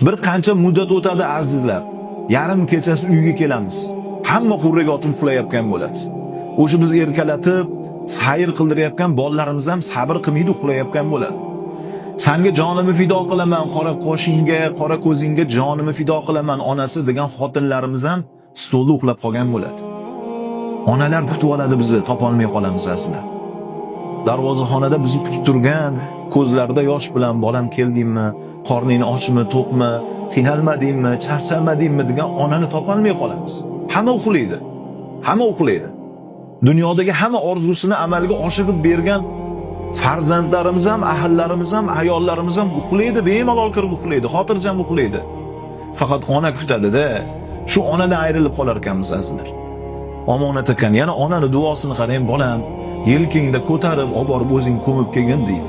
Bir qancha muddat o'tadi azizlar. Yarim kechasi uyga kelamiz. Hamma hurraga otib uxlayotgan bo'ladi. O'sha biz erkalatib, sayr qildirayotgan bolalarimiz ham sabr qilmaydi, uxlayotgan bo'ladi. Senga jonimni fido qilaman, qora qoshingga, qora ko'zingga jonimni fido qilaman onasi degan xotinlarimiz ham stolda uxlab qolgan bo'ladi. Onalar kutib oladi bizni, topolmay qolamiz azizlar. Darvozaxonada bizni kutib turgan, ko'zlarida yosh bilan bolam keldingmi, qorning ochmi, to'qmi, qiynalmadingmi, charchamadingmi degan onani topolmay qolamiz. Hamma uxlaydi. Hamma uxlaydi. Dunyodagi hamma orzusini amalga oshirib bergan farzandlarimiz ham, ahllarimiz ham, ayollarimiz ham uxlaydi, bemalol kirib uxlaydi, xotirjam uxlaydi. Faqat ona kutadi-da. Shu onadan ayrilib qolar ekanmiz azizlar. Omonat ekan, yana onani duosini qarang, bolam, yelkangda ko'tarib, olib borib o'zing ko'mib kelgin deydi.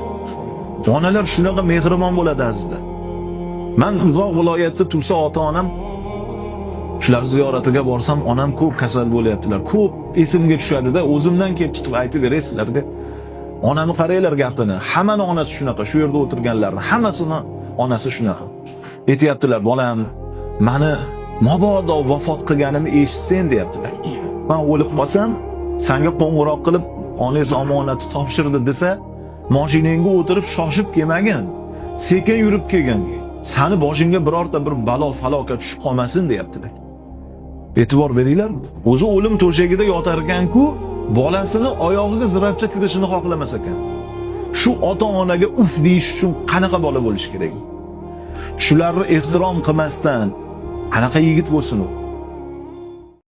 Onalar shunaqa mehribon bo'ladi azizlar. Men uzoq viloyatda tursa ota-onam shular ziyoratiga borsam, onam ko'p kasal bo'layaptilar. Ko'p esimga tushadi-da, o'zimdan kelib chiqib aytib beray sizlarga. Onamni qaranglar gapini. Hammani onasi shunaqa, shu yerda o'tirganlarning hammasini onasi shunaqa. Aytayaptilar, bolam, meni mabodo vafot qilganimni eshitsen deyaptilar. Men o'lib qolsam, senga qo'ng'iroq qilib, onangiz omonatni topshirdi desa, mashinangga o'tirib shoshib kelmagin. Sekin yurib kelgin. Seni boshingga birorta bir balo falokat tushib qolmasin deyaptilar. E'tibor beringlar, o'zi o'lim to'shagida yotar ekan-ku, bolasini oyog'iga zirabcha kirishini xohlamas ekan. Shu ota-onaga uf deyish uchun qanaqa bola bo'lish kerak? Shularni ehtirom qilmasdan qanaqa yigit bo'lsin u?